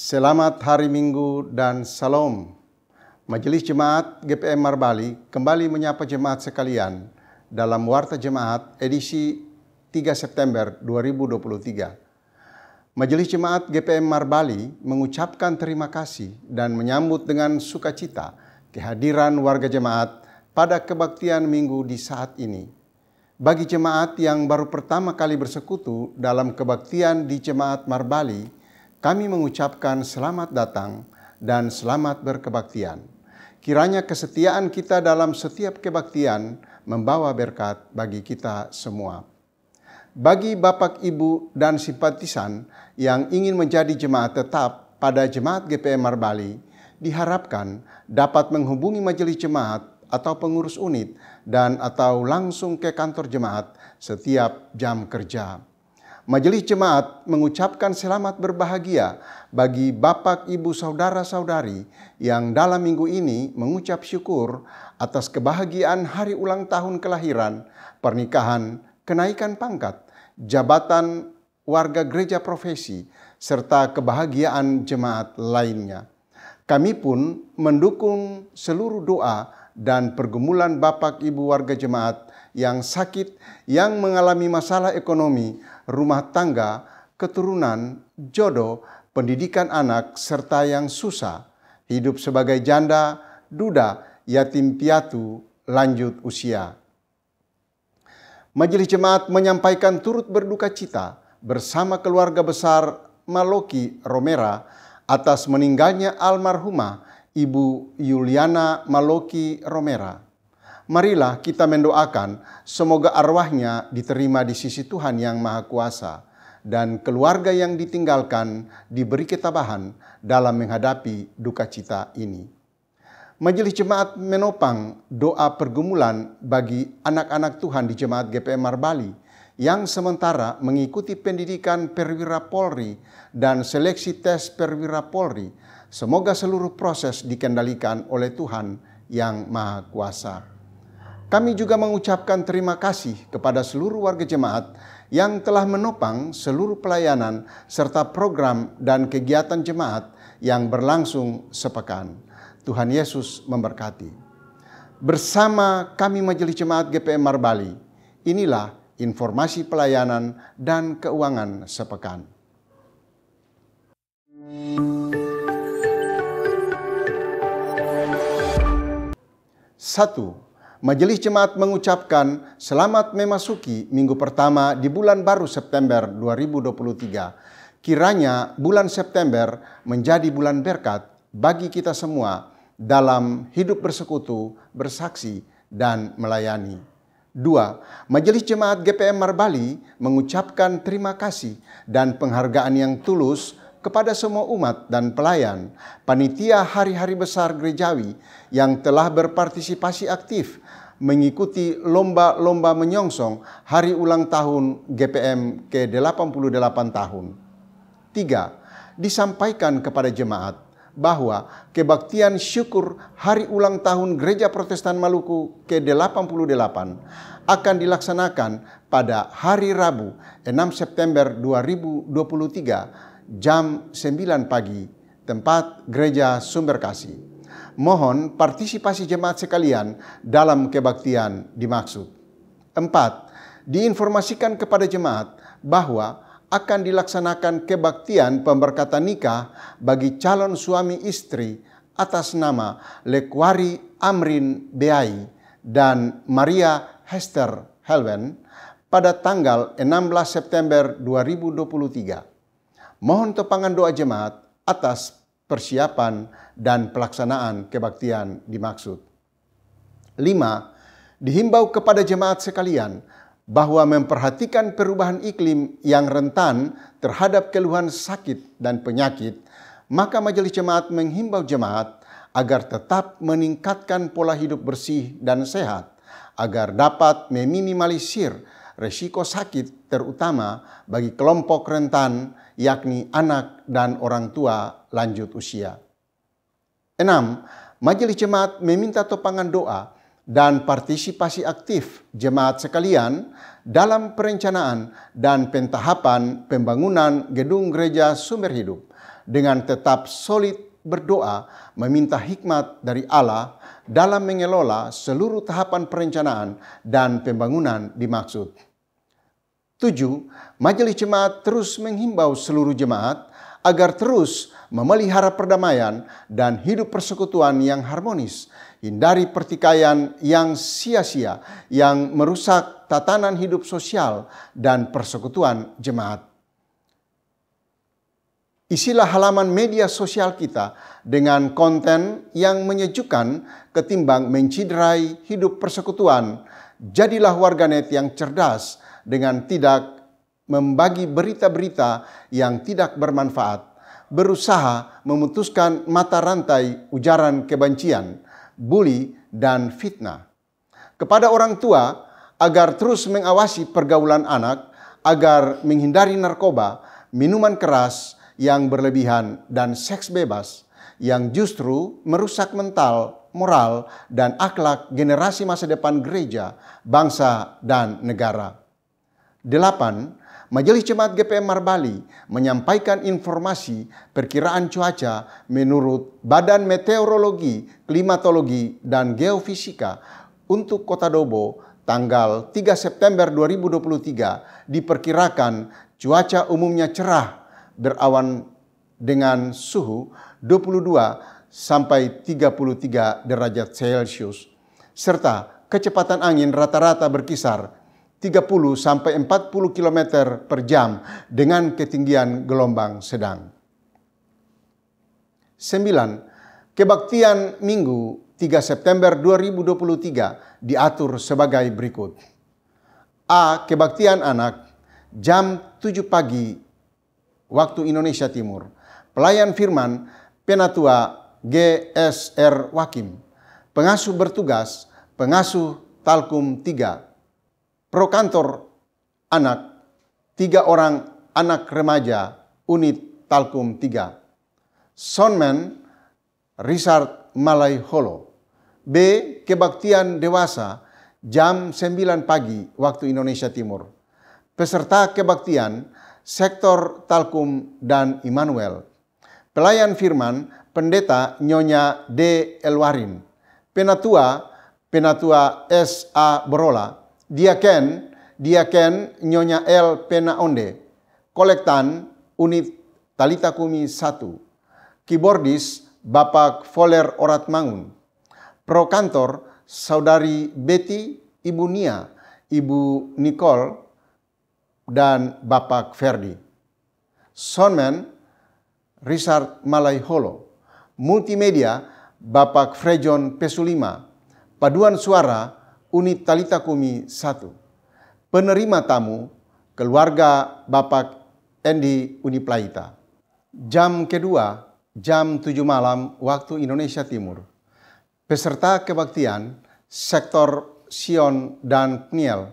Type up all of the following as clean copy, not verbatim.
Selamat hari Minggu dan Salam. Majelis Jemaat GPM Marbali kembali menyapa jemaat sekalian dalam Warta Jemaat edisi 3 September 2023. Majelis Jemaat GPM Marbali mengucapkan terima kasih dan menyambut dengan sukacita kehadiran warga jemaat pada kebaktian Minggu di saat ini. Bagi jemaat yang baru pertama kali bersekutu dalam kebaktian di Jemaat Marbali, kami mengucapkan selamat datang dan selamat berkebaktian. Kiranya kesetiaan kita dalam setiap kebaktian membawa berkat bagi kita semua. Bagi Bapak, Ibu, dan simpatisan yang ingin menjadi jemaat tetap pada Jemaat GPM Marbali, diharapkan dapat menghubungi majelis jemaat atau pengurus unit dan atau langsung ke kantor jemaat setiap jam kerja. Majelis Jemaat mengucapkan selamat berbahagia bagi Bapak, Ibu, Saudara-saudari yang dalam minggu ini mengucap syukur atas kebahagiaan hari ulang tahun kelahiran, pernikahan, kenaikan pangkat, jabatan warga gereja profesi, serta kebahagiaan jemaat lainnya. Kami pun mendukung seluruh doa dan pergumulan Bapak, Ibu warga jemaat yang sakit, yang mengalami masalah ekonomi, rumah tangga, keturunan, jodoh, pendidikan anak, serta yang susah, hidup sebagai janda, duda, yatim piatu, lanjut usia. Majelis Jemaat menyampaikan turut berduka cita bersama keluarga besar Maloki Romera atas meninggalnya almarhumah Ibu Yuliana Maloki Romera. Marilah kita mendoakan semoga arwahnya diterima di sisi Tuhan Yang Maha Kuasa dan keluarga yang ditinggalkan diberi ketabahan dalam menghadapi duka cita ini. Majelis Jemaat menopang doa pergumulan bagi anak-anak Tuhan di Jemaat GPM Marbali yang sementara mengikuti pendidikan perwira Polri dan seleksi tes perwira Polri. Semoga seluruh proses dikendalikan oleh Tuhan Yang Maha Kuasa. Kami juga mengucapkan terima kasih kepada seluruh warga jemaat yang telah menopang seluruh pelayanan serta program dan kegiatan jemaat yang berlangsung sepekan. Tuhan Yesus memberkati. Bersama kami Majelis Jemaat GPM Marbali, inilah informasi pelayanan dan keuangan sepekan. 1. Majelis Jemaat mengucapkan selamat memasuki minggu pertama di bulan baru September 2023. Kiranya bulan September menjadi bulan berkat bagi kita semua dalam hidup bersekutu, bersaksi, dan melayani. 2. Majelis Jemaat GPM Marbali mengucapkan terima kasih dan penghargaan yang tulus kepada semua umat dan pelayan, panitia hari-hari besar gerejawi yang telah berpartisipasi aktif mengikuti lomba-lomba menyongsong hari ulang tahun GPM ke-88 tahun. 3. Disampaikan kepada jemaat bahwa kebaktian syukur hari ulang tahun Gereja Protestan Maluku ke-88 akan dilaksanakan pada hari Rabu 6 September 2023 jam 9 pagi, tempat Gereja Sumber Kasih. Mohon partisipasi jemaat sekalian dalam kebaktian dimaksud. 4. Diinformasikan kepada jemaat bahwa akan dilaksanakan kebaktian pemberkatan nikah bagi calon suami istri atas nama Lekwari Amrin Beai dan Maria Hester Helwen pada tanggal 16 September 2023. Mohon topangan doa jemaat atas persiapan dan pelaksanaan kebaktian dimaksud. 5. Dihimbau kepada jemaat sekalian bahwa memperhatikan perubahan iklim yang rentan terhadap keluhan sakit dan penyakit, maka Majelis Jemaat menghimbau jemaat agar tetap meningkatkan pola hidup bersih dan sehat, agar dapat meminimalisir resiko sakit terutama bagi kelompok rentan, yakni anak dan orang tua lanjut usia. 6. Majelis Jemaat meminta topangan doa dan partisipasi aktif jemaat sekalian dalam perencanaan dan pentahapan pembangunan gedung gereja Sumber Hidup dengan tetap solid berdoa meminta hikmat dari Allah dalam mengelola seluruh tahapan perencanaan dan pembangunan dimaksud. 7. Majelis Jemaat terus menghimbau seluruh jemaat agar terus memelihara perdamaian dan hidup persekutuan yang harmonis, hindari pertikaian yang sia-sia yang merusak tatanan hidup sosial dan persekutuan jemaat. Isilah halaman media sosial kita dengan konten yang menyejukkan ketimbang menciderai hidup persekutuan. Jadilah warganet yang cerdas dengan tidak membagi berita-berita yang tidak bermanfaat, berusaha memutuskan mata rantai ujaran kebencian, bully, dan fitnah. Kepada orang tua, agar terus mengawasi pergaulan anak, agar menghindari narkoba, minuman keras yang berlebihan, dan seks bebas yang justru merusak mental, moral, dan akhlak generasi masa depan gereja, bangsa, dan negara. 8. Majelis Jemaat GPM Marbali menyampaikan informasi perkiraan cuaca menurut Badan Meteorologi, Klimatologi, dan Geofisika untuk Kota Dobo tanggal 3 September 2023 diperkirakan cuaca umumnya cerah berawan dengan suhu 22 sampai 33 derajat Celcius serta kecepatan angin rata-rata berkisar 30 sampai 40 km per jam dengan ketinggian gelombang sedang. 9. Kebaktian Minggu 3 September 2023 diatur sebagai berikut. A. Kebaktian anak jam 7 pagi waktu Indonesia Timur. Pelayan firman Penatua GSR Wakim. Pengasuh bertugas Pengasuh Talkum 3. Prokantor anak 3 orang anak remaja unit Talkum 3. Soundman Richard Malaiholo. B. Kebaktian dewasa jam 9 pagi waktu Indonesia Timur. Peserta kebaktian Sektor Talkum dan Immanuel. Pelayan firman Pendeta Nyonya D. Elwarin. Penatua S.A. Borola. Diaken Nyonya L. Penaonde. Kolektan unit Talita Kumi 1. Keyboardis Bapak Foler Oratmangun. Prokantor Saudari Betty, Ibu Nia, Ibu Nicole, dan Bapak Ferdi. Soundman Richard Malaiholo. Multimedia Bapak Frejon Pesulima. Paduan suara unit Talita Kumi 1. Penerima tamu keluarga Bapak Endi Uniplaita. Jam kedua jam 7 malam waktu Indonesia Timur. Peserta kebaktian Sektor Sion dan Pniel.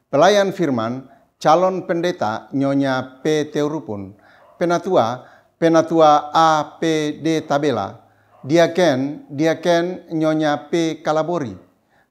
Pelayan firman Calon Pendeta Nyonya P. Teurupun. Penatua A. P. D. Tabela. Diaken Nyonya P. Kalabori.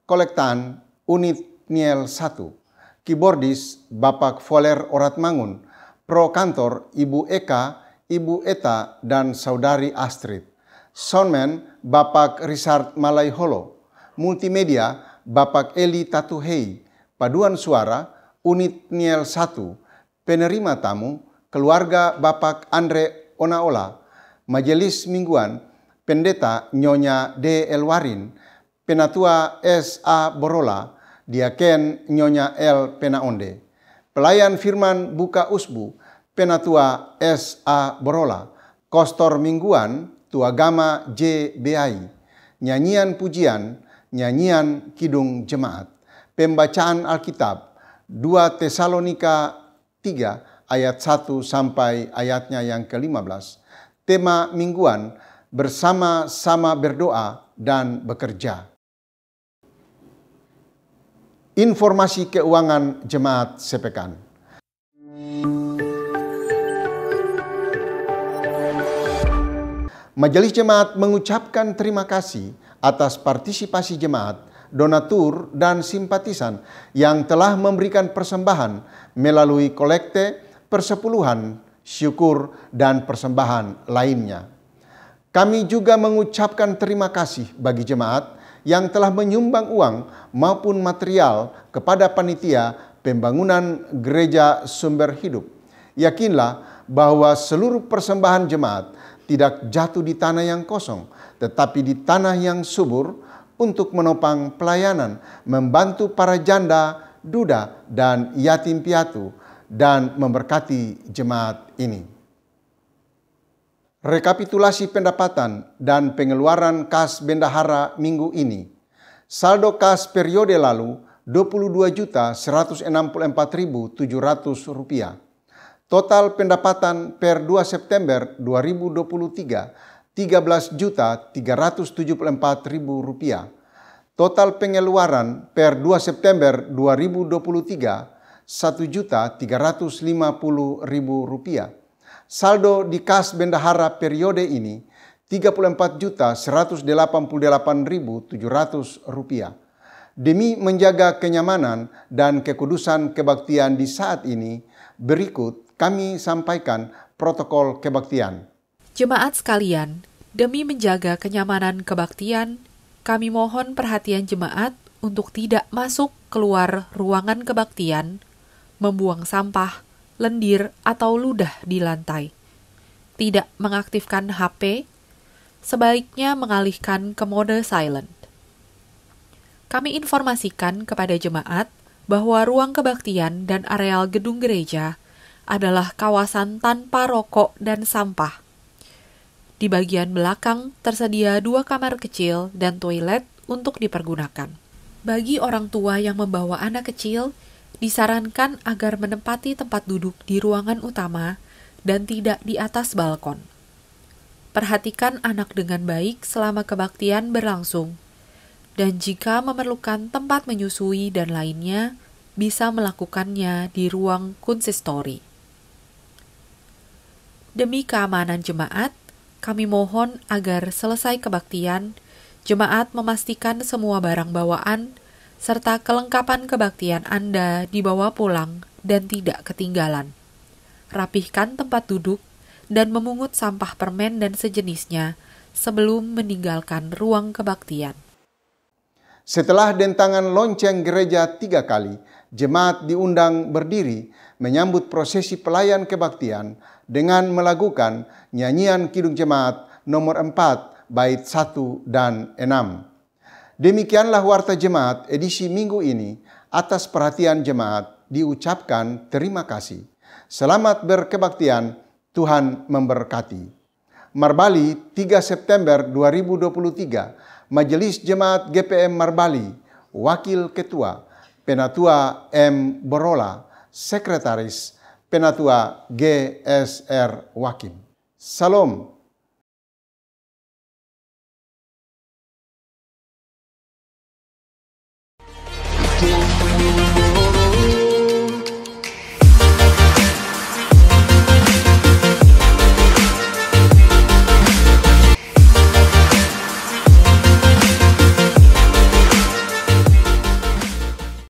Kolektan unit Pniel 1. Keyboardis Bapak Foler Oratmangun. Prokantor Ibu Eka, Ibu Eta, dan Saudari Astrid. Soundman Bapak Richard Malaiholo. Multimedia Bapak Eli Tatuhei. Paduan suara unit Pniel 1. Penerima tamu keluarga Bapak Andre Onaola. Majelis mingguan Pendeta Nyonya D. Elwarin. Penatua S.A. Borola. Diaken Nyonya L. Penaonde. Pelayan firman buka usbu Penatua S.A. Borola. Kostor mingguan Tuagama J. Beai. Nyanyian pujian, nyanyian kidung jemaat. Pembacaan Alkitab 2 Tesalonika 3 ayat 1 sampai ayatnya yang ke-15. Tema mingguan bersama-sama berdoa dan bekerja. Informasi keuangan jemaat sepekan. Majelis Jemaat mengucapkan terima kasih atas partisipasi jemaat, donatur, dan simpatisan yang telah memberikan persembahan melalui kolekte persepuluhan syukur, dan persembahan lainnya. Kami juga mengucapkan terima kasih bagi jemaat yang telah menyumbang uang maupun material kepada panitia pembangunan Gereja Sumber Hidup. Yakinlah bahwa seluruh persembahan jemaat tidak jatuh di tanah yang kosong, tetapi di tanah yang subur untuk menopang pelayanan, membantu para janda, duda, dan yatim piatu, dan memberkati jemaat ini. Rekapitulasi pendapatan dan pengeluaran kas bendahara minggu ini. Saldo kas periode lalu Rp22.164.700. Total pendapatan per 2 September 2023 Rp13.374.000. Total pengeluaran per 2 September 2023 Rp1.350.000. Saldo di kas bendahara periode ini Rp34.188.700. Demi menjaga kenyamanan dan kekudusan kebaktian di saat ini, berikut kami sampaikan protokol kebaktian. Jemaat sekalian, demi menjaga kenyamanan kebaktian, kami mohon perhatian jemaat untuk tidak masuk keluar ruangan kebaktian, membuang sampah, lendir, atau ludah di lantai. Tidak mengaktifkan HP, sebaiknya mengalihkan ke mode silent. Kami informasikan kepada jemaat bahwa ruang kebaktian dan areal gedung gereja adalah kawasan tanpa rokok dan sampah. Di bagian belakang tersedia 2 kamar kecil dan toilet untuk dipergunakan. Bagi orang tua yang membawa anak kecil, disarankan agar menempati tempat duduk di ruangan utama dan tidak di atas balkon. Perhatikan anak dengan baik selama kebaktian berlangsung, dan jika memerlukan tempat menyusui dan lainnya, bisa melakukannya di ruang konsistori. Demi keamanan jemaat, kami mohon agar selesai kebaktian, jemaat memastikan semua barang bawaan serta kelengkapan kebaktian Anda dibawa pulang dan tidak ketinggalan. Rapihkan tempat duduk dan memungut sampah permen dan sejenisnya sebelum meninggalkan ruang kebaktian. Setelah dentangan lonceng gereja 3 kali, jemaat diundang berdiri menyambut prosesi pelayan kebaktian dengan melakukan nyanyian Kidung Jemaat nomor 4, bait 1 dan 6. Demikianlah warta jemaat edisi minggu ini. Atas perhatian jemaat diucapkan terima kasih. Selamat berkebaktian, Tuhan memberkati. Marbali 3 September 2023, Majelis Jemaat GPM Marbali, Wakil Ketua, Penatua M. Borola, Sekretaris, Penatua GSR Wakim. Salam.